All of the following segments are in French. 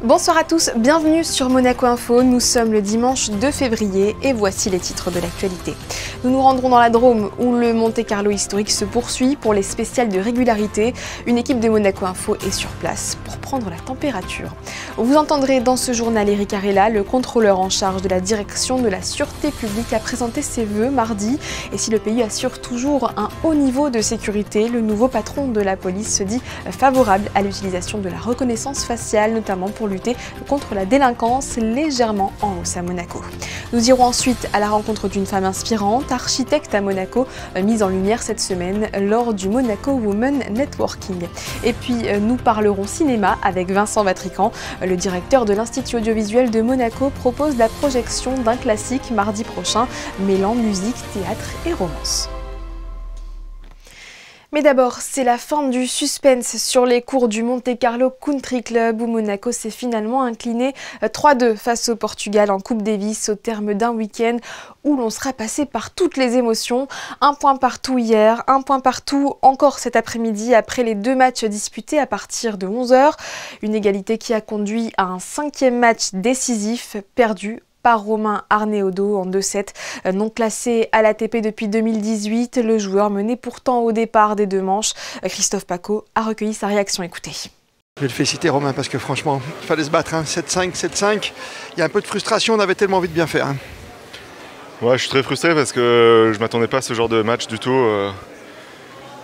Bonsoir à tous, bienvenue sur Monaco Info. Nous sommes le dimanche 2 février et voici les titres de l'actualité. Nous nous rendrons dans la Drôme où le Monte-Carlo historique se poursuit pour les spéciales de régularité. Une équipe de Monaco Info est sur place pour prendre la température. Vous entendrez dans ce journal Eric Arella, le contrôleur en charge de la direction de la sûreté publique, a présenté ses vœux mardi. Et si le pays assure toujours un haut niveau de sécurité, le nouveau patron de la police se dit favorable à l'utilisation de la reconnaissance faciale, notamment pour lutter contre la délinquance légèrement en hausse à Monaco. Nous irons ensuite à la rencontre d'une femme inspirante, architecte à Monaco, mise en lumière cette semaine lors du Monaco Women Networking. Et puis nous parlerons cinéma avec Vincent Vatrican. Le directeur de l'Institut audiovisuel de Monaco propose la projection d'un classique mardi prochain, mêlant musique, théâtre et romance. Mais d'abord, c'est la fin du suspense sur les cours du Monte-Carlo Country Club où Monaco s'est finalement incliné 3-2 face au Portugal en Coupe Davis au terme d'un week-end où l'on sera passé par toutes les émotions. Un point partout hier, un point partout encore cet après-midi après les 2 matchs disputés à partir de 11 h. Une égalité qui a conduit à un 5e match décisif perdu par Romain Arneaudo en 2-7. Non classé à l'ATP depuis 2018, le joueur menait pourtant au départ des 2 manches. Christophe Pacaud a recueilli sa réaction, écoutez. Je vais le féliciter Romain parce que franchement, il fallait se battre, 7-5, 7-5. Il y a un peu de frustration, on avait tellement envie de bien faire. Ouais, je suis très frustré parce que je ne m'attendais pas à ce genre de match du tout.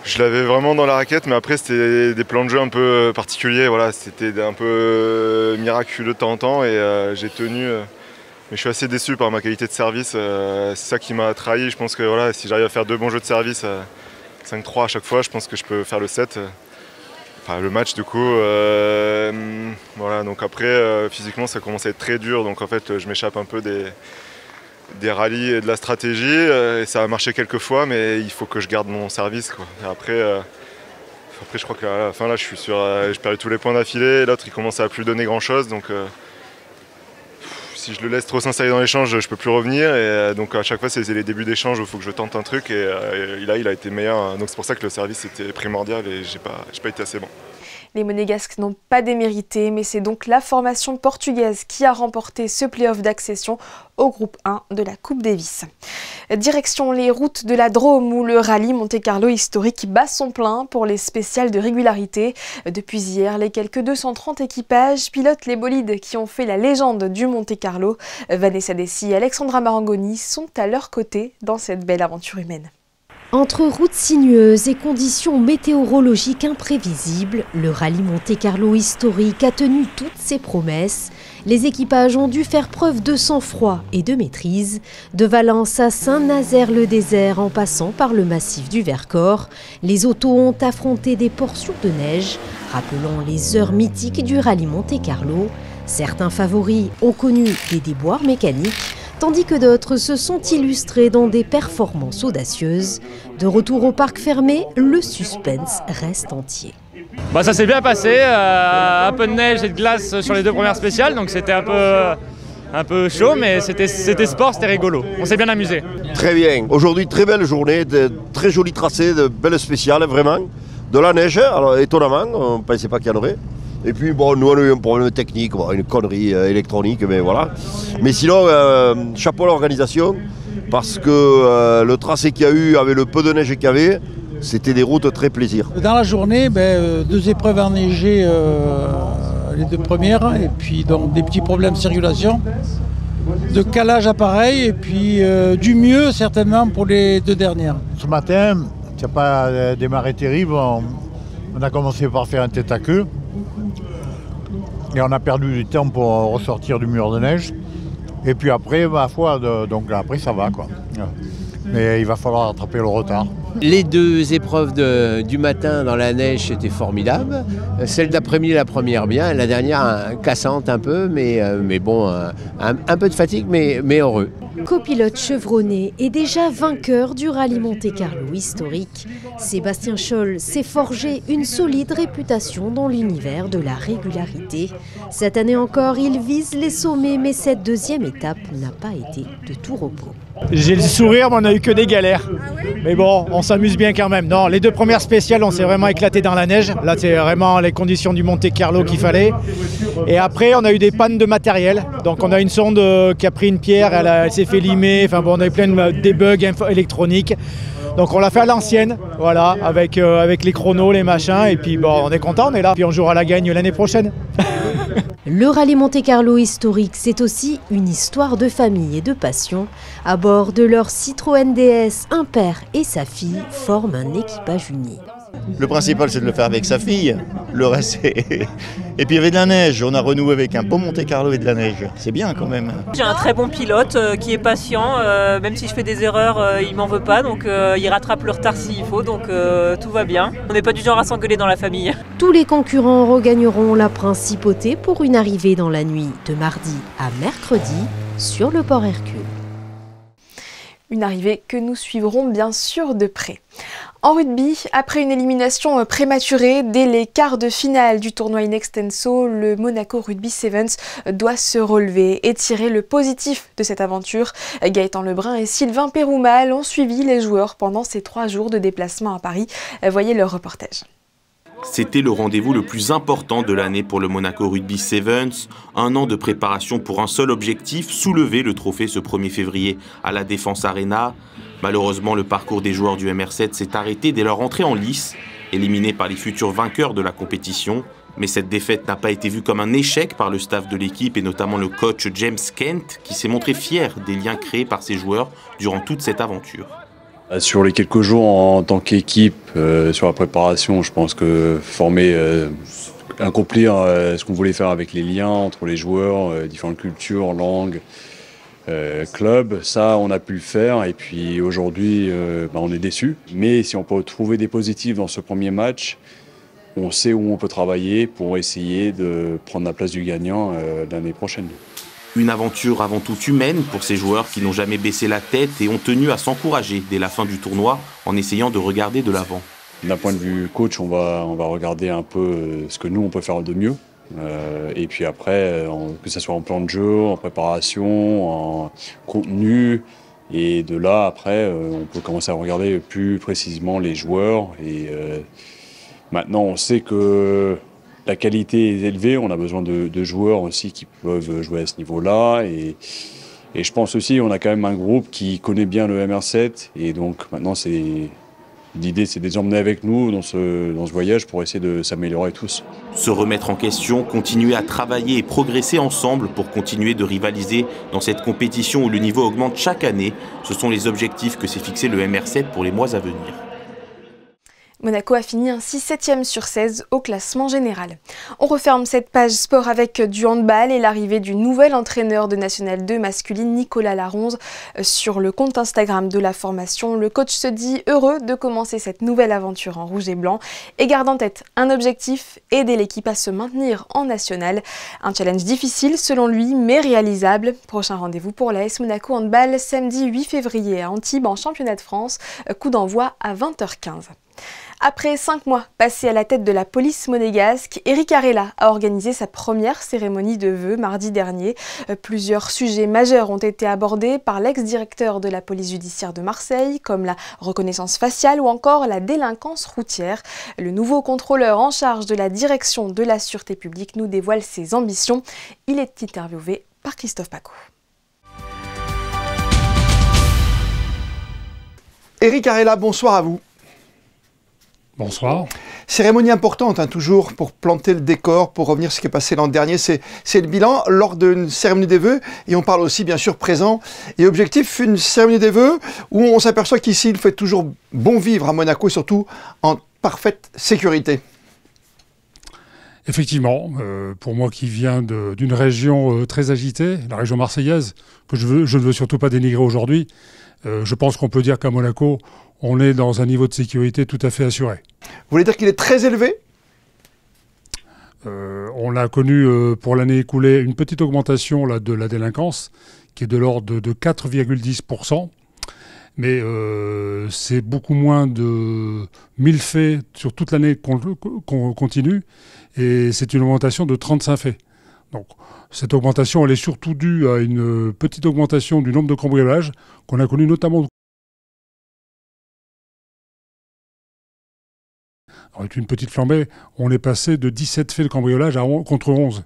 Je l'avais vraiment dans la raquette, mais après c'était des plans de jeu un peu particuliers. Voilà, c'était un peu miraculeux de temps en temps et j'ai tenu. Mais je suis assez déçu par ma qualité de service, c'est ça qui m'a trahi. Je pense que voilà, si j'arrive à faire 2 bons jeux de service, 5-3 à chaque fois, je pense que je peux faire le set. Enfin le match du coup. Voilà, donc après physiquement ça commence à être très dur, donc en fait je m'échappe un peu des rallyes et de la stratégie. Et ça a marché quelques fois, mais il faut que je garde mon service, quoi. Et après je crois qu'à la fin là j'ai perdu tous les points d'affilée, l'autre il commence à plus donner grand chose, donc si je le laisse trop s'installer dans l'échange, je peux plus revenir. Et donc à chaque fois, c'est les débuts d'échange où il faut que je tente un truc. Et là, il a été meilleur. Donc c'est pour ça que le service était primordial et j'ai pas été assez bon. Les Monégasques n'ont pas démérité, mais c'est donc la formation portugaise qui a remporté ce play-off d'accession au groupe 1 de la Coupe Davis. Direction les routes de la Drôme où le rallye Monte-Carlo historique bat son plein pour les spéciales de régularité. Depuis hier, les quelques 230 équipages pilotent les bolides qui ont fait la légende du Monte-Carlo. Vanessa Dessy et Alexandra Marangoni sont à leur côté dans cette belle aventure humaine. Entre routes sinueuses et conditions météorologiques imprévisibles, le rallye Monte-Carlo historique a tenu toutes ses promesses. Les équipages ont dû faire preuve de sang-froid et de maîtrise. De Valence à Saint-Nazaire-le-Désert en passant par le massif du Vercors, les autos ont affronté des portions de neige, rappelant les heures mythiques du rallye Monte-Carlo. Certains favoris ont connu des déboires mécaniques, tandis que d'autres se sont illustrés dans des performances audacieuses. De retour au parc fermé, le suspense reste entier. Ça s'est bien passé, un peu de neige et de glace sur les 2 premières spéciales, donc c'était un peu chaud, mais c'était sport, c'était rigolo. On s'est bien amusé. Très bien, aujourd'hui très belle journée, de très joli tracé, de belles spéciales vraiment. De la neige, alors étonnamment, on ne pensait pas qu'il y en aurait. Et puis bon, nous on a eu un problème technique, une connerie électronique, mais voilà. Mais sinon, chapeau à l'organisation, parce que le tracé qu'il y a eu, avec le peu de neige qu'il y avait, c'était des routes très plaisir. Dans la journée, 2 épreuves enneigées, les 2 premières, et puis donc des petits problèmes de circulation, de calage appareil, et puis du mieux certainement pour les 2 dernières. Ce matin, ça n'a pas démarré terrible, on a commencé par faire un tête à queue. Et on a perdu du temps pour ressortir du mur de neige. Et puis après, ma foi, donc après ça va, quoi. Mais il va falloir rattraper le retard. Les 2 épreuves du matin dans la neige, c'était formidable. Celle d'après-midi, la première bien. La dernière, cassante un peu, mais bon, un peu de fatigue, mais heureux. Copilote chevronné et déjà vainqueur du rallye Monte-Carlo historique, Sébastien Scholl s'est forgé une solide réputation dans l'univers de la régularité. Cette année encore, il vise les sommets, mais cette 2e étape n'a pas été de tout repos. J'ai le sourire, mais on n'a eu que des galères. Mais bon, on s'amuse bien quand même. Non, les 2 premières spéciales, on s'est vraiment éclaté dans la neige. Là, c'est vraiment les conditions du Monte Carlo qu'il fallait. Et après, on a eu des pannes de matériel. Donc, on a une sonde qui a pris une pierre, elle s'est fait limer. Enfin bon, on a eu plein de bugs électroniques. Donc, on l'a fait à l'ancienne, voilà, avec les chronos, les machins. Et puis, bon, on est content, on est là. Puis, on jouera la gagne l'année prochaine. Le rallye Monte Carlo historique, c'est aussi une histoire de famille et de passion. À bord de leur Citroën DS, un père et sa fille forment un équipage uni. Le principal, c'est de le faire avec sa fille. Le reste, c'est... Et puis il y avait de la neige. On a renoué avec un beau Monte Carlo et de la neige. C'est bien quand même. J'ai un très bon pilote qui est patient. Même si je fais des erreurs, il m'en veut pas. Donc il rattrape le retard s'il faut. Donc tout va bien. On n'est pas du genre à s'engueuler dans la famille. Tous les concurrents regagneront la principauté pour une arrivée dans la nuit de mardi à mercredi sur le port Hercule. Une arrivée que nous suivrons bien sûr de près. En rugby, après une élimination prématurée dès les quarts de finale du tournoi In Extenso, le Monaco Rugby Sevens doit se relever et tirer le positif de cette aventure. Gaëtan Lebrun et Sylvain Péroumal ont suivi les joueurs pendant ces 3 jours de déplacement à Paris. Voyez leur reportage. C'était le rendez-vous le plus important de l'année pour le Monaco Rugby Sevens. 1 an de préparation pour un seul objectif, soulever le trophée ce 1er février à la Défense Arena. Malheureusement, le parcours des joueurs du MR7 s'est arrêté dès leur entrée en lice, éliminés par les futurs vainqueurs de la compétition. Mais cette défaite n'a pas été vue comme un échec par le staff de l'équipe et notamment le coach James Kent qui s'est montré fier des liens créés par ses joueurs durant toute cette aventure. Sur les quelques jours en tant qu'équipe, sur la préparation, je pense que accomplir ce qu'on voulait faire avec les liens entre les joueurs, différentes cultures, langues, clubs, ça on a pu le faire et puis aujourd'hui on est déçus. Mais si on peut trouver des positifs dans ce premier match, on sait où on peut travailler pour essayer de prendre la place du gagnant l'année prochaine. Une aventure avant tout humaine pour ces joueurs qui n'ont jamais baissé la tête et ont tenu à s'encourager dès la fin du tournoi en essayant de regarder de l'avant. D'un point de vue coach, on va regarder un peu ce que nous on peut faire de mieux. Et puis après, que ce soit en plan de jeu, en préparation, en contenu. Et de là, après, on peut commencer à regarder plus précisément les joueurs. Et maintenant, on sait que la qualité est élevée, on a besoin de joueurs aussi qui peuvent jouer à ce niveau-là. Et je pense aussi on a quand même un groupe qui connaît bien le MR7. Et donc maintenant, l'idée, c'est de les emmener avec nous dans ce voyage pour essayer de s'améliorer tous. Se remettre en question, continuer à travailler et progresser ensemble pour continuer de rivaliser dans cette compétition où le niveau augmente chaque année. Ce sont les objectifs que s'est fixé le MR7 pour les mois à venir. Monaco a fini ainsi 7e sur 16 au classement général. On referme cette page sport avec du handball et l'arrivée du nouvel entraîneur de National 2 masculine, Nicolas Laronze. Sur le compte Instagram de la formation, le coach se dit heureux de commencer cette nouvelle aventure en rouge et blanc et garde en tête un objectif, aider l'équipe à se maintenir en national. Un challenge difficile selon lui, mais réalisable. Prochain rendez-vous pour l'AS Monaco Handball samedi 8 février à Antibes en championnat de France. Coup d'envoi à 20h15. Après 5 mois passés à la tête de la police monégasque, Éric Arella a organisé sa première cérémonie de vœux mardi dernier. Plusieurs sujets majeurs ont été abordés par l'ex-directeur de la police judiciaire de Marseille, comme la reconnaissance faciale ou encore la délinquance routière. Le nouveau contrôleur en charge de la direction de la sûreté publique nous dévoile ses ambitions. Il est interviewé par Christophe Paco. Éric Arella, bonsoir à vous. Bonsoir. Cérémonie importante, toujours, pour planter le décor, pour revenir sur ce qui est passé l'an dernier. C'est le bilan lors d'une cérémonie des vœux. Et on parle aussi, bien sûr, présent et objectif. Une cérémonie des vœux où on s'aperçoit qu'ici, il fait toujours bon vivre à Monaco, et surtout en parfaite sécurité. Effectivement, pour moi qui viens d'une région très agitée, la région marseillaise, que je ne veux surtout pas dénigrer aujourd'hui, je pense qu'on peut dire qu'à Monaco, on est dans un niveau de sécurité tout à fait assuré. Vous voulez dire qu'il est très élevé ? On a connu pour l'année écoulée une petite augmentation de la délinquance qui est de l'ordre de 4,10%. Mais c'est beaucoup moins de 1000 faits sur toute l'année qu'on continue. Et c'est une augmentation de 35 faits. Donc, cette augmentation, elle est surtout due à une petite augmentation du nombre de cambriolages qu'on a connu notamment. Avec une petite flambée, on est passé de 17 faits de cambriolage contre 11.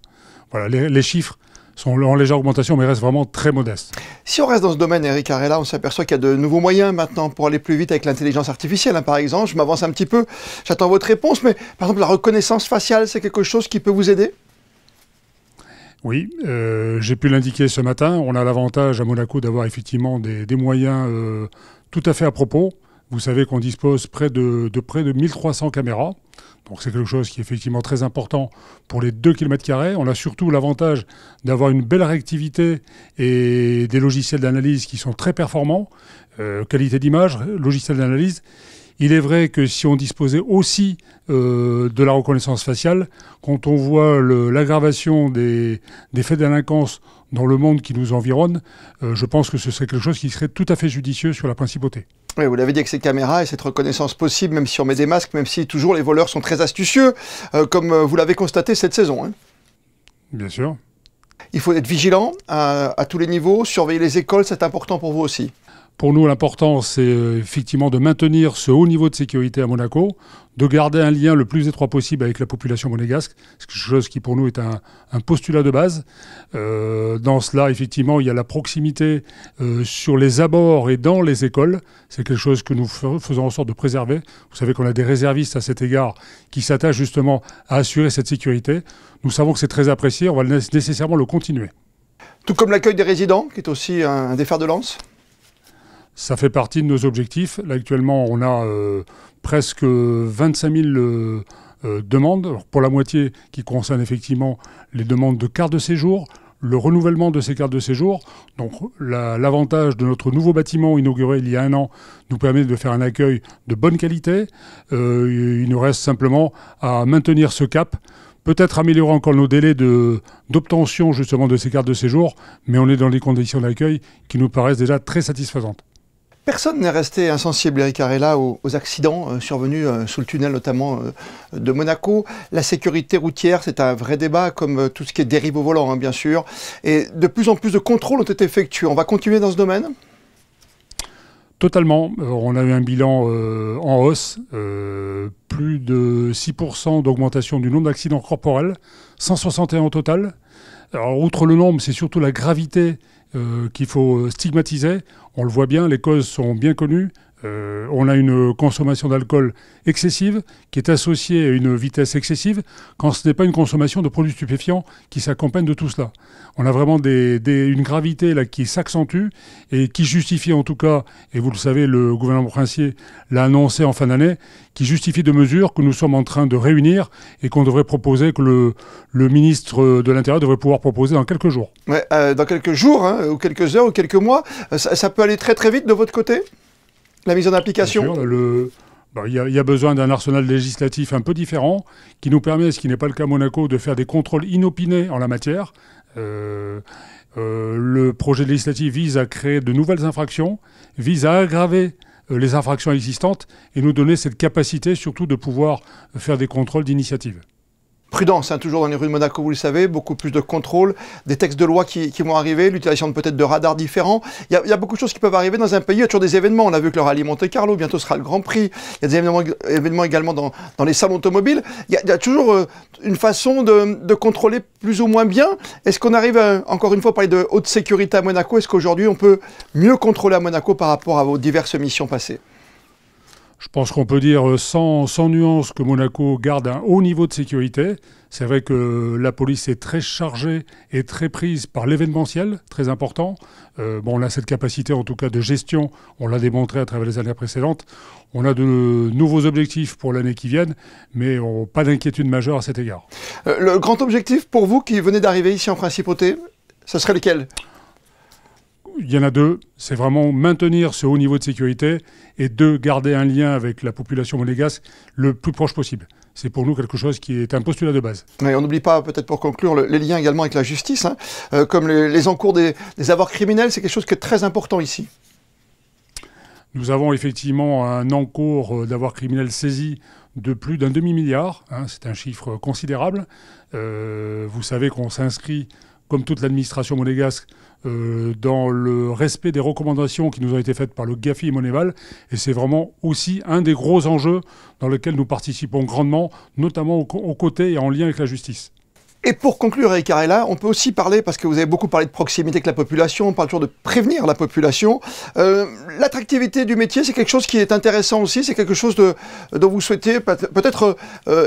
Voilà, les chiffres sont en légère augmentation, mais restent vraiment très modestes. Si on reste dans ce domaine, Eric Arella, on s'aperçoit qu'il y a de nouveaux moyens maintenant pour aller plus vite avec l'intelligence artificielle. Hein, par exemple, je m'avance un petit peu, j'attends votre réponse, mais par exemple, la reconnaissance faciale, c'est quelque chose qui peut vous aider? Oui, j'ai pu l'indiquer ce matin. On a l'avantage à Monaco d'avoir effectivement des moyens tout à fait à propos. Vous savez qu'on dispose près de 1300 caméras. Donc c'est quelque chose qui est effectivement très important pour les 2 km². On a surtout l'avantage d'avoir une belle réactivité et des logiciels d'analyse qui sont très performants. Qualité d'image, logiciel d'analyse. Il est vrai que si on disposait aussi de la reconnaissance faciale, quand on voit l'aggravation des faits de délinquance dans le monde qui nous environne, je pense que ce serait quelque chose qui serait tout à fait judicieux sur la principauté. Oui, vous l'avez dit, avec ces caméras et cette reconnaissance possible, même si on met des masques, même si toujours les voleurs sont très astucieux, comme vous l'avez constaté cette saison. Hein. Bien sûr. Il faut être vigilant à tous les niveaux, surveiller les écoles, c'est important pour vous aussi. Pour nous, l'important, c'est effectivement de maintenir ce haut niveau de sécurité à Monaco, de garder un lien le plus étroit possible avec la population monégasque. C'est quelque chose qui, pour nous, est un postulat de base. Dans cela, effectivement, il y a la proximité sur les abords et dans les écoles. C'est quelque chose que nous faisons en sorte de préserver. Vous savez qu'on a des réservistes à cet égard qui s'attachent justement à assurer cette sécurité. Nous savons que c'est très apprécié. On va nécessairement le continuer. Tout comme l'accueil des résidents, qui est aussi un des fers de lance. Ça fait partie de nos objectifs. Là, actuellement, on a presque 25 000 demandes, alors pour la moitié qui concerne effectivement les demandes de cartes de séjour, le renouvellement de ces cartes de séjour. Donc l'avantage de notre nouveau bâtiment inauguré il y a 1 an nous permet de faire un accueil de bonne qualité. Il nous reste simplement à maintenir ce cap. Peut-être améliorer encore nos délais d'obtention justement de ces cartes de séjour, mais on est dans des conditions d'accueil qui nous paraissent déjà très satisfaisantes. Personne n'est resté insensible, Eric Arella, aux accidents survenus sous le tunnel notamment de Monaco. La sécurité routière, c'est un vrai débat, comme tout ce qui est dérive au volant, hein, bien sûr. Et de plus en plus de contrôles ont été effectués. On va continuer dans ce domaine ? Totalement. On a eu un bilan en hausse, plus de 6% d'augmentation du nombre d'accidents corporels, 161 au total. Alors, outre le nombre, c'est surtout la gravité qu'il faut stigmatiser. On le voit bien, les causes sont bien connues. On a une consommation d'alcool excessive qui est associée à une vitesse excessive quand ce n'est pas une consommation de produits stupéfiants qui s'accompagne de tout cela. On a vraiment une gravité là qui s'accentue et qui justifie en tout cas, et vous le savez, le gouvernement princier l'a annoncé en fin d'année, qui justifie de mesures que nous sommes en train de réunir et qu'on devrait proposer, que le ministre de l'Intérieur devrait pouvoir proposer dans quelques jours. Ouais, dans quelques jours, hein, ou quelques heures, ou quelques mois, ça peut aller très très vite de votre côté ? La mise en application ? Il y a besoin d'un arsenal législatif un peu différent qui nous permet, ce qui n'est pas le cas à Monaco, de faire des contrôles inopinés en la matière. Le projet législatif vise à créer de nouvelles infractions, vise à aggraver les infractions existantes et nous donner cette capacité surtout de pouvoir faire des contrôles d'initiative. Prudence, hein, toujours dans les rues de Monaco, vous le savez, beaucoup plus de contrôles, des textes de loi qui vont arriver, l'utilisation peut-être de radars différents. Il y a beaucoup de choses qui peuvent arriver dans un pays, il y a toujours des événements. On a vu que le rallye Monte-Carlo, bientôt sera le Grand Prix. Il y a des événements également dans les salons automobiles. Il y a toujours une façon de contrôler plus ou moins bien. Est-ce qu'on arrive, encore une fois, à parler de haute sécurité à Monaco? Est-ce qu'aujourd'hui, on peut mieux contrôler à Monaco par rapport à vos diverses missions passées? Je pense qu'on peut dire sans nuance que Monaco garde un haut niveau de sécurité. C'est vrai que la police est très chargée et très prise par l'événementiel, très important. On a cette capacité en tout cas de gestion, on l'a démontré à travers les années précédentes. On a de nouveaux objectifs pour l'année qui vient, mais pas d'inquiétude majeure à cet égard. Le grand objectif pour vous qui venez d'arriver ici en Principauté, ce serait lequel ? Il y en a deux, c'est vraiment maintenir ce haut niveau de sécurité et garder un lien avec la population monégasque le plus proche possible. C'est pour nous quelque chose qui est un postulat de base. Mais on n'oublie pas, peut-être pour conclure, les liens également avec la justice, hein, comme les encours des avoirs criminels, c'est quelque chose qui est très important ici. Nous avons effectivement un encours d'avoir criminel saisi de plus d'un demi-milliard. C'est un chiffre considérable. Vous savez qu'on s'inscrit, comme toute l'administration monégasque, dans le respect des recommandations qui nous ont été faites par le GAFI et Monéval. Et c'est vraiment aussi un des gros enjeux dans lesquels nous participons grandement, notamment aux côtés et en lien avec la justice. Et pour conclure, Eric Carella, on peut aussi parler, parce que vous avez beaucoup parlé de proximité avec la population, on parle toujours de prévenir la population. L'attractivité du métier, c'est quelque chose qui est intéressant aussi, c'est quelque chose dont vous souhaitez peut-être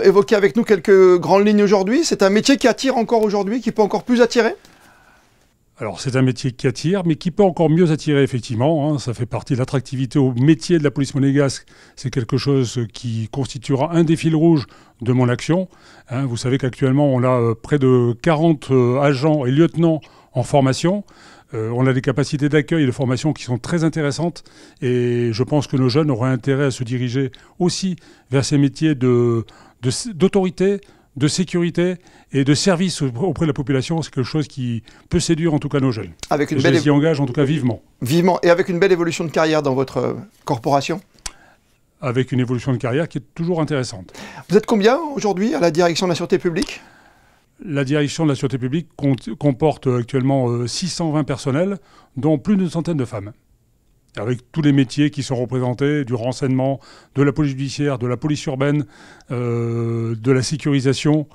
évoquer avec nous quelques grandes lignes aujourd'hui. C'est un métier qui attire encore aujourd'hui, qui peut encore plus attirer ? Alors c'est un métier qui attire, mais qui peut encore mieux attirer effectivement. Ça fait partie de l'attractivité au métier de la police monégasque. C'est quelque chose qui constituera un des fils rouges de mon action. Vous savez qu'actuellement on a près de 40 agents et lieutenants en formation. On a des capacités d'accueil et de formation qui sont très intéressantes. Et je pense que nos jeunes auraient intérêt à se diriger aussi vers ces métiers d'autorité, de sécurité et de service auprès de la population. C'est quelque chose qui peut séduire en tout cas nos jeunes. Je les y engage en tout cas vivement. Vivement. Et avec une belle évolution de carrière dans votre corporation ? Avec une évolution de carrière qui est toujours intéressante. Vous êtes combien aujourd'hui à la direction de la sûreté publique ? La direction de la sûreté publique comporte actuellement 620 personnels, dont plus d'une centaine de femmes. Avec tous les métiers qui sont représentés, du renseignement, de la police judiciaire, de la police urbaine, de la sécurisation.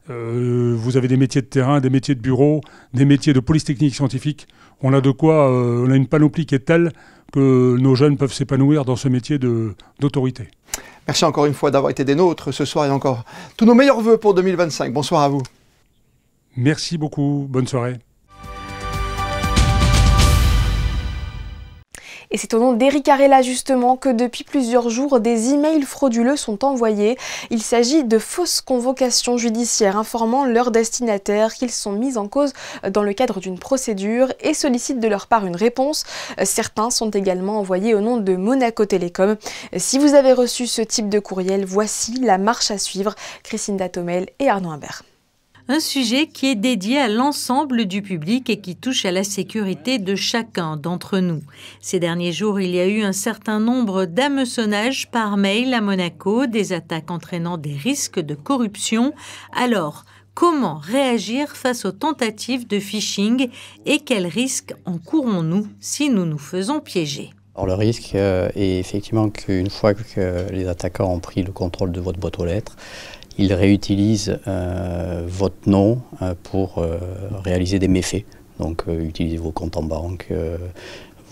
Vous avez des métiers de terrain, des métiers de bureau, des métiers de police technique scientifique. On a de quoi, on a une panoplie qui est telle que nos jeunes peuvent s'épanouir dans ce métier d'autorité. Merci encore une fois d'avoir été des nôtres ce soir et encore tous nos meilleurs vœux pour 2025. Bonsoir à vous. Merci beaucoup. Bonne soirée. Et c'est au nom d'Eric Carella justement que depuis plusieurs jours, des emails frauduleux sont envoyés. Il s'agit de fausses convocations judiciaires informant leurs destinataires qu'ils sont mis en cause dans le cadre d'une procédure et sollicitent de leur part une réponse. Certains sont également envoyés au nom de Monaco Télécom. Si vous avez reçu ce type de courriel, voici la marche à suivre. Christine Datomel et Arnaud Imbert. Un sujet qui est dédié à l'ensemble du public et qui touche à la sécurité de chacun d'entre nous. Ces derniers jours, il y a eu un certain nombre d'hameçonnages par mail à Monaco, des attaques entraînant des risques de corruption. Alors, comment réagir face aux tentatives de phishing et quels risques encourons-nous si nous nous faisons piéger ? Alors le risque est effectivement qu'une fois que les attaquants ont pris le contrôle de votre boîte aux lettres, ils réutilisent votre nom pour réaliser des méfaits. Donc utiliser vos comptes en banque,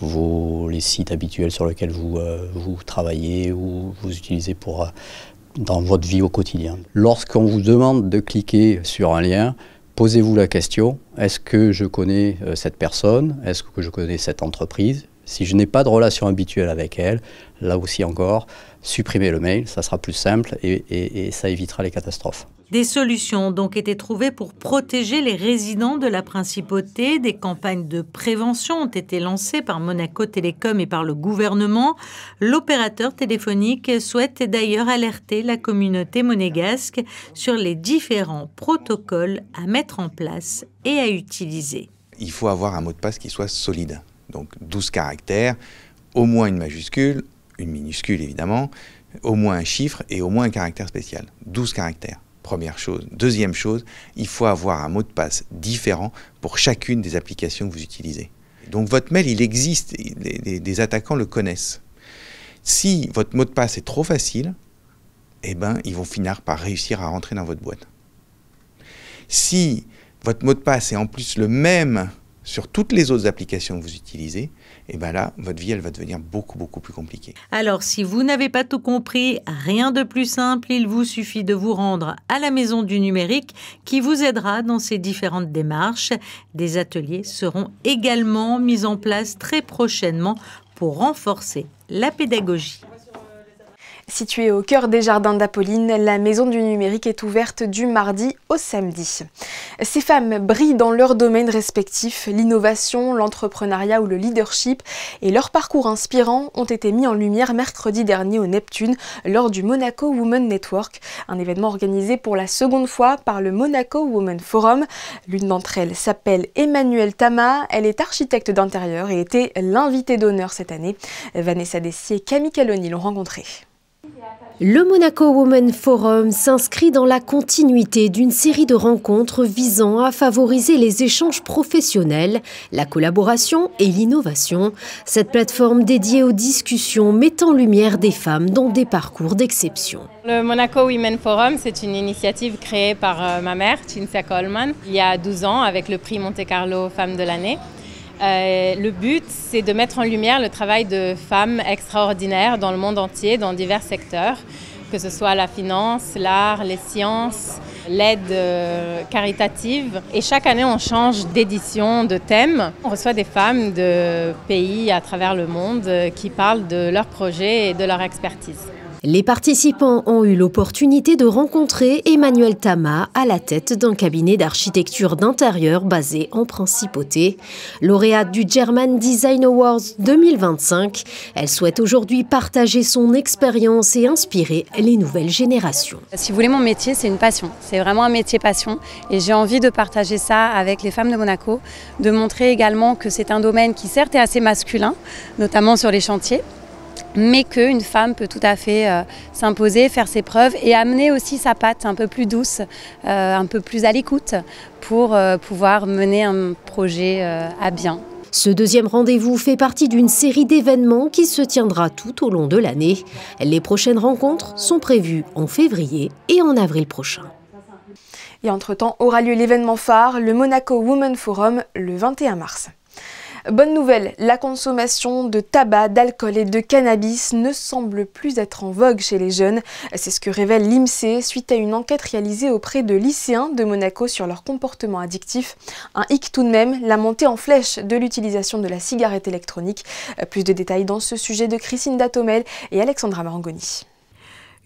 les sites habituels sur lesquels vous travaillez ou vous utilisez dans votre vie au quotidien. Lorsqu'on vous demande de cliquer sur un lien, posez-vous la question, est-ce que je connais cette personne? Est-ce que je connais cette entreprise? Si je n'ai pas de relation habituelle avec elle, là aussi encore, supprimez le mail, ça sera plus simple et ça évitera les catastrophes. Des solutions ont donc été trouvées pour protéger les résidents de la principauté. Des campagnes de prévention ont été lancées par Monaco Télécom et par le gouvernement. L'opérateur téléphonique souhaite d'ailleurs alerter la communauté monégasque sur les différents protocoles à mettre en place et à utiliser. Il faut avoir un mot de passe qui soit solide. Donc 12 caractères, au moins une majuscule, une minuscule évidemment, au moins un chiffre et au moins un caractère spécial. 12 caractères, première chose. Deuxième chose, il faut avoir un mot de passe différent pour chacune des applications que vous utilisez. Donc votre mail, il existe, des attaquants le connaissent. Si votre mot de passe est trop facile, eh ben, ils vont finir par réussir à rentrer dans votre boîte. Si votre mot de passe est en plus le même sur toutes les autres applications que vous utilisez, et bien là, votre vie, elle va devenir beaucoup plus compliquée. Alors, si vous n'avez pas tout compris, rien de plus simple, il vous suffit de vous rendre à la Maison du Numérique qui vous aidera dans ces différentes démarches. Des ateliers seront également mis en place très prochainement pour renforcer la pédagogie. Située au cœur des jardins d'Apolline, la Maison du Numérique est ouverte du mardi au samedi. Ces femmes brillent dans leurs domaines respectifs, l'innovation, l'entrepreneuriat ou le leadership, et leurs parcours inspirants ont été mis en lumière mercredi dernier au Neptune lors du Monaco Women Network, un événement organisé pour la seconde fois par le Monaco Women Forum. L'une d'entre elles s'appelle Emmanuelle Tama, elle est architecte d'intérieur et était l'invitée d'honneur cette année. Vanessa Dessier et Camille Caloni l'ont rencontrée. Le Monaco Women Forum s'inscrit dans la continuité d'une série de rencontres visant à favoriser les échanges professionnels, la collaboration et l'innovation. Cette plateforme dédiée aux discussions met en lumière des femmes dans des parcours d'exception. Le Monaco Women Forum, c'est une initiative créée par ma mère, Cinzia Coleman, il y a 12 ans avec le prix Monte Carlo Femme de l'année. Le but, c'est de mettre en lumière le travail de femmes extraordinaires dans le monde entier, dans divers secteurs, que ce soit la finance, l'art, les sciences, l'aide caritative. Et chaque année, on change d'édition, de thème. On reçoit des femmes de pays à travers le monde qui parlent de leurs projets et de leur expertise. Les participants ont eu l'opportunité de rencontrer Emmanuelle Tama à la tête d'un cabinet d'architecture d'intérieur basé en Principauté. Lauréate du German Design Awards 2025, elle souhaite aujourd'hui partager son expérience et inspirer les nouvelles générations. Si vous voulez, mon métier, c'est une passion. C'est vraiment un métier passion et j'ai envie de partager ça avec les femmes de Monaco, de montrer également que c'est un domaine qui certes est assez masculin, notamment sur les chantiers, mais qu'une femme peut tout à fait s'imposer, faire ses preuves et amener aussi sa patte un peu plus douce, un peu plus à l'écoute pour pouvoir mener un projet à bien. Ce deuxième rendez-vous fait partie d'une série d'événements qui se tiendra tout au long de l'année. Les prochaines rencontres sont prévues en février et en avril prochain. Et entre-temps aura lieu l'événement phare, le Monaco Women Forum, le 21 mars. Bonne nouvelle, la consommation de tabac, d'alcool et de cannabis ne semble plus être en vogue chez les jeunes. C'est ce que révèle l'INSEE suite à une enquête réalisée auprès de lycéens de Monaco sur leur comportement addictif. Un hic tout de même, la montée en flèche de l'utilisation de la cigarette électronique. Plus de détails dans ce sujet de Christine Datomel et Alexandra Marangoni.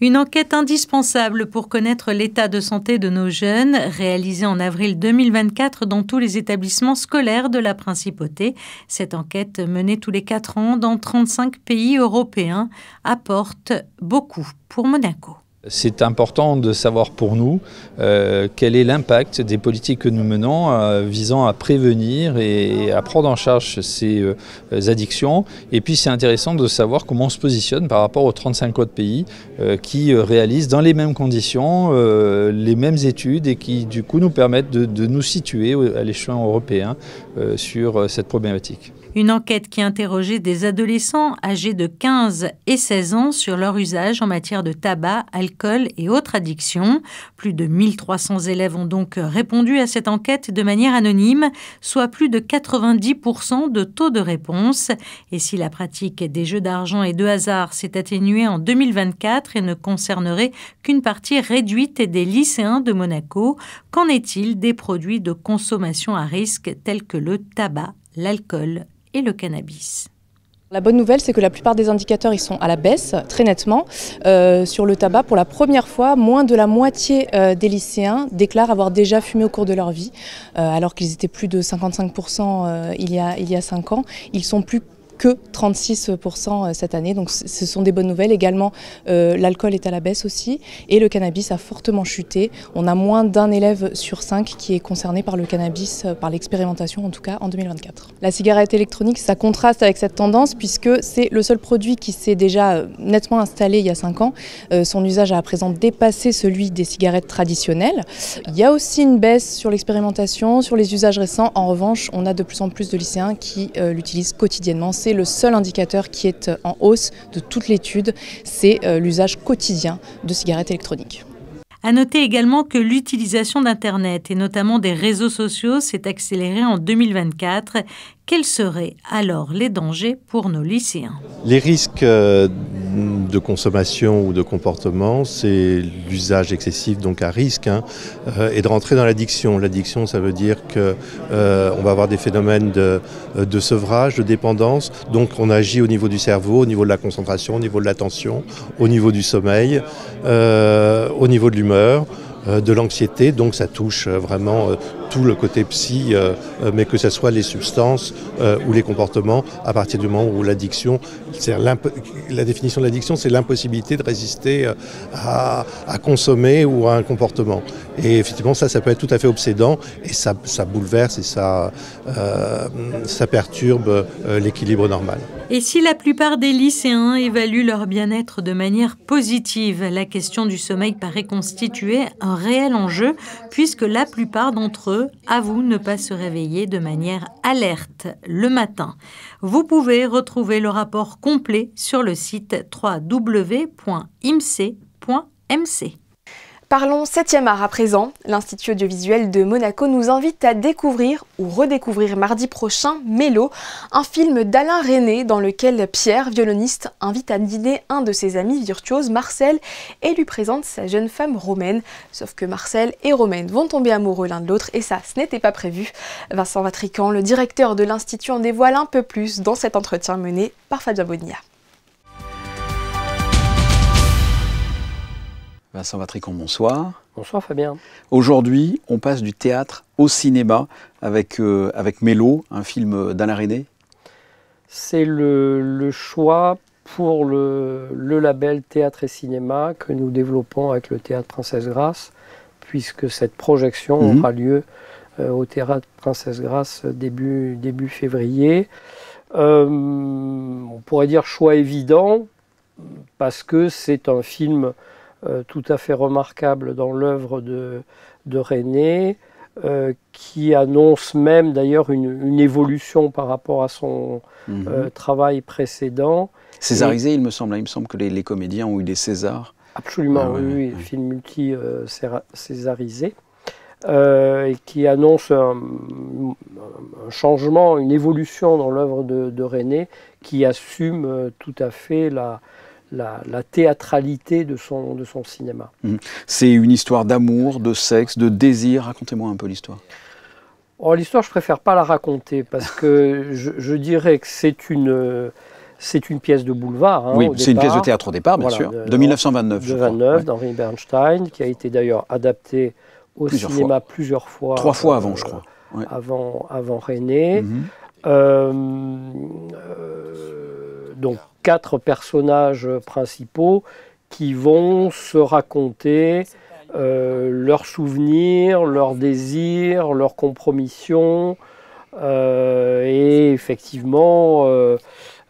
Une enquête indispensable pour connaître l'état de santé de nos jeunes, réalisée en avril 2024 dans tous les établissements scolaires de la Principauté. Cette enquête, menée tous les 4 ans dans 35 pays européens, apporte beaucoup pour Monaco. C'est important de savoir pour nous quel est l'impact des politiques que nous menons visant à prévenir et à prendre en charge ces addictions. Et puis c'est intéressant de savoir comment on se positionne par rapport aux 35 autres pays qui réalisent dans les mêmes conditions les mêmes études et qui du coup nous permettent de nous situer à l'échelon européen sur cette problématique. Une enquête qui interrogeait des adolescents âgés de 15 et 16 ans sur leur usage en matière de tabac, alcool et autres addictions. Plus de 1300 élèves ont donc répondu à cette enquête de manière anonyme, soit plus de 90% de taux de réponse. Et si la pratique des jeux d'argent et de hasard s'est atténuée en 2024 et ne concernerait qu'une partie réduite des lycéens de Monaco, qu'en est-il des produits de consommation à risque tels que le tabac, l'alcool et le cannabis? La bonne nouvelle, c'est que la plupart des indicateurs ils sont à la baisse, très nettement. Sur le tabac, pour la première fois, moins de la moitié des lycéens déclarent avoir déjà fumé au cours de leur vie, alors qu'ils étaient plus de 55% il y a 5 ans. Ils sont plus que 36% cette année, donc ce sont des bonnes nouvelles. Également, l'alcool est à la baisse aussi et le cannabis a fortement chuté. On a moins d'1 élève sur 5 qui est concerné par le cannabis, par l'expérimentation en tout cas en 2024. La cigarette électronique, ça contraste avec cette tendance puisque c'est le seul produit qui s'est déjà nettement installé il y a 5 ans. Son usage a à présent dépassé celui des cigarettes traditionnelles. Il y a aussi une baisse sur l'expérimentation, sur les usages récents. En revanche, on a de plus en plus de lycéens qui l'utilisent quotidiennement. C'est le seul indicateur qui est en hausse de toute l'étude, c'est l'usage quotidien de cigarettes électroniques. À noter également que l'utilisation d'Internet et notamment des réseaux sociaux s'est accélérée en 2024. quels seraient alors les dangers pour nos lycéens? Les risques de consommation ou de comportement, c'est l'usage excessif, donc à risque, et de rentrer dans l'addiction. L'addiction, ça veut dire qu'on va avoir des phénomènes de sevrage, de dépendance. Donc on agit au niveau du cerveau, au niveau de la concentration, au niveau de l'attention, au niveau du sommeil, au niveau de l'humeur, de l'anxiété. Donc ça touche vraiment tout le côté psy, mais que ce soit les substances ou les comportements, à partir du moment où l'addiction, la définition de l'addiction, c'est l'impossibilité de résister à consommer ou à un comportement. Et effectivement, ça peut être tout à fait obsédant et ça bouleverse et ça perturbe l'équilibre normal. Et si la plupart des lycéens évaluent leur bien-être de manière positive, la question du sommeil paraît constituer un réel enjeu puisque la plupart d'entre eux avouent ne pas se réveiller de manière alerte le matin. Vous pouvez retrouver le rapport complet sur le site www.imc.mc. Parlons 7e art à présent. L'Institut audiovisuel de Monaco nous invite à découvrir ou redécouvrir mardi prochain Mélo, un film d'Alain Resnais dans lequel Pierre, violoniste, invite à dîner un de ses amis virtuoses, Marcel, et lui présente sa jeune femme Romaine. Sauf que Marcel et Romaine vont tomber amoureux l'un de l'autre et ça, ce n'était pas prévu. Vincent Vatrican, le directeur de l'Institut, en dévoile un peu plus dans cet entretien mené par Fabien Bonilla. Vincent Vatrican, bonsoir. Bonsoir Fabien. Aujourd'hui, on passe du théâtre au cinéma avec Mélo, un film d'Alain Resnais. C'est le choix pour le label Théâtre et Cinéma que nous développons avec le Théâtre Princesse Grace, puisque cette projection aura lieu au Théâtre Princesse Grace début février. On pourrait dire choix évident, parce que c'est un film tout à fait remarquable dans l'œuvre de Resnais, qui annonce même d'ailleurs une évolution par rapport à son travail précédent. Césarisé, il me semble que les comédiens ont eu des Césars. Absolument, oui, film multi-césarisé, et qui annonce un changement, une évolution dans l'œuvre de Resnais, qui assume tout à fait la théâtralité de son cinéma. C'est une histoire d'amour, de sexe, de désir. Racontez-moi un peu l'histoire. Oh, l'histoire, je préfère pas la raconter parce que je dirais que c'est une pièce de boulevard. Oui, c'est une pièce de théâtre au départ, bien sûr, de 1929. De 1929, d'Henri Bernstein, qui a été d'ailleurs adapté au cinéma plusieurs fois. 3 fois avant, je crois. Avant Resnais. Donc 4 personnages principaux qui vont se raconter leurs souvenirs, leurs désirs, leurs compromissions, et effectivement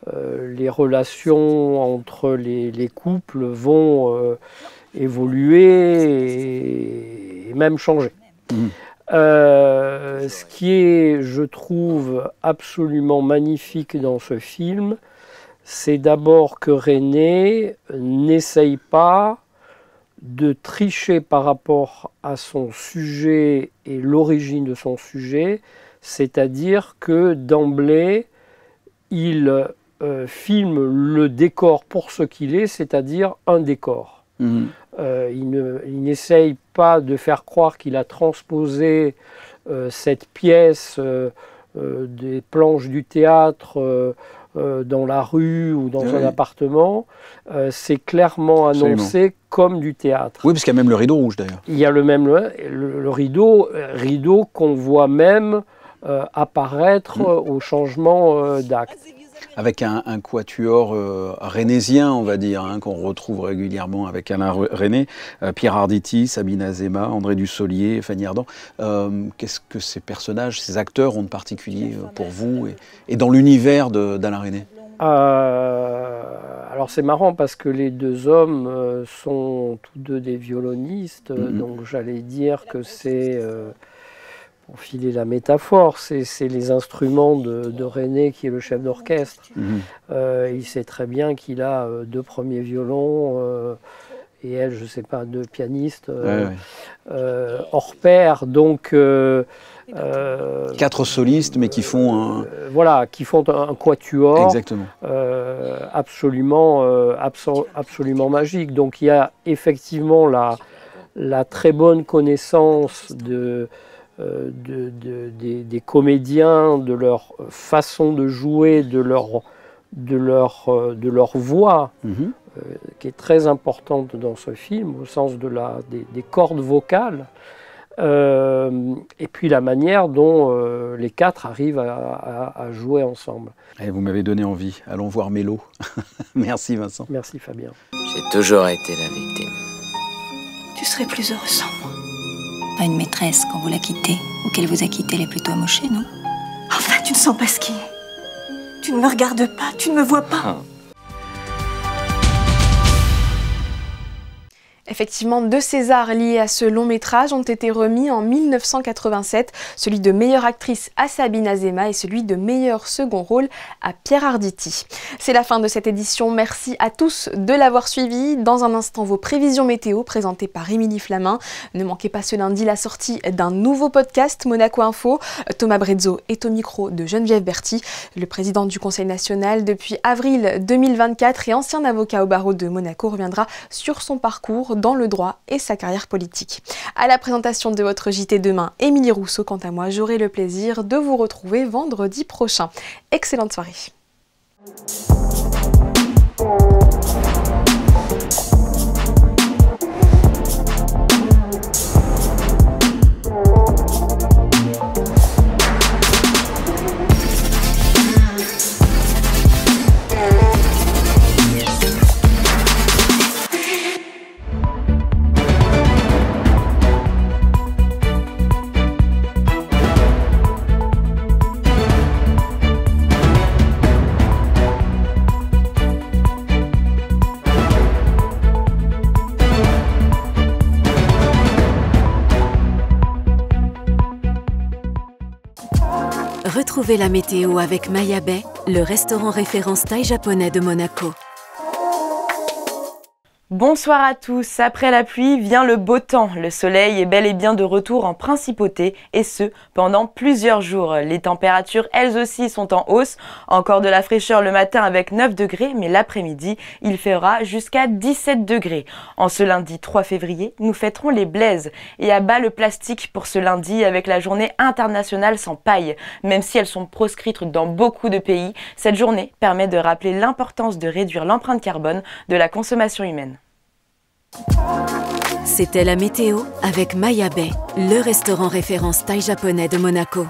les relations entre les couples vont évoluer et même changer. Ce qui est, je trouve, absolument magnifique dans ce film, c'est d'abord que Resnais n'essaye pas de tricher par rapport à son sujet et l'origine de son sujet, c'est-à-dire que d'emblée, il filme le décor pour ce qu'il est, c'est-à-dire un décor. Il n'essaye pas de faire croire qu'il a transposé cette pièce des planches du théâtre dans la rue ou dans un appartement. C'est clairement annoncé comme du théâtre. Oui, parce qu'il y a même le rideau rouge d'ailleurs. Il y a le rideau qu'on voit même apparaître au changement d'acte. Avec un quatuor resnaisien, on va dire, qu'on retrouve régulièrement avec Alain Resnais, Pierre Arditi, Sabine Azéma, André Dussolier, Fanny Ardant. Qu'est-ce que ces personnages, ces acteurs ont de particulier pour vous et dans l'univers d'Alain Resnais? Alors c'est marrant parce que les deux hommes sont tous deux des violonistes, donc j'allais dire que c'est... pour filer la métaphore, c'est les instruments de Resnais qui est le chef d'orchestre. Il sait très bien qu'il a 2 premiers violons et elle, je ne sais pas, 2 pianistes hors pair. Donc 4 solistes, mais qui font voilà, qui font un quatuor. Exactement. Absolument magique. Donc il y a effectivement la très bonne connaissance des comédiens, de leur façon de jouer, de leur voix, qui est très importante dans ce film, au sens des cordes vocales. Et puis la manière dont les 4 arrivent à jouer ensemble. Et vous m'avez donné envie. Allons voir Mélo. Merci Vincent. Merci Fabien. J'ai toujours été là avec tes mains. Tu serais plus heureux sans moi. Pas une maîtresse quand vous la quittez, ou qu'elle vous a quitté, elle est plutôt amochée, non? Enfin, tu ne sens pas ce qui est. Tu ne me regardes pas, tu ne me vois pas. Effectivement, 2 Césars liés à ce long métrage ont été remis en 1987, celui de meilleure actrice à Sabine Azéma et celui de meilleur second rôle à Pierre Arditi. C'est la fin de cette édition, merci à tous de l'avoir suivi. Dans un instant, vos prévisions météo présentées par Émilie Flamin. Ne manquez pas ce lundi la sortie d'un nouveau podcast Monaco Info. Thomas Brezzo est au micro de Geneviève Berthy, le président du Conseil national depuis avril 2024 et ancien avocat au barreau de Monaco, reviendra sur son parcours dans le droit et sa carrière politique. À la présentation de votre JT demain, Émilie Rousseau. Quant à moi, j'aurai le plaisir de vous retrouver vendredi prochain. Excellente soirée. Retrouvez la météo avec Maya Bay, le restaurant référence thaï japonais de Monaco. Bonsoir à tous, après la pluie vient le beau temps. Le soleil est bel et bien de retour en principauté et ce, pendant plusieurs jours. Les températures, elles aussi, sont en hausse. Encore de la fraîcheur le matin avec 9 degrés, mais l'après-midi, il fera jusqu'à 17 degrés. En ce lundi 3 février, nous fêterons les Blaises. Et à bas le plastique pour ce lundi avec la journée internationale sans paille. Même si elles sont proscrites dans beaucoup de pays, cette journée permet de rappeler l'importance de réduire l'empreinte carbone de la consommation humaine. C'était la météo avec Maya Bay, le restaurant référence thaï japonais de Monaco.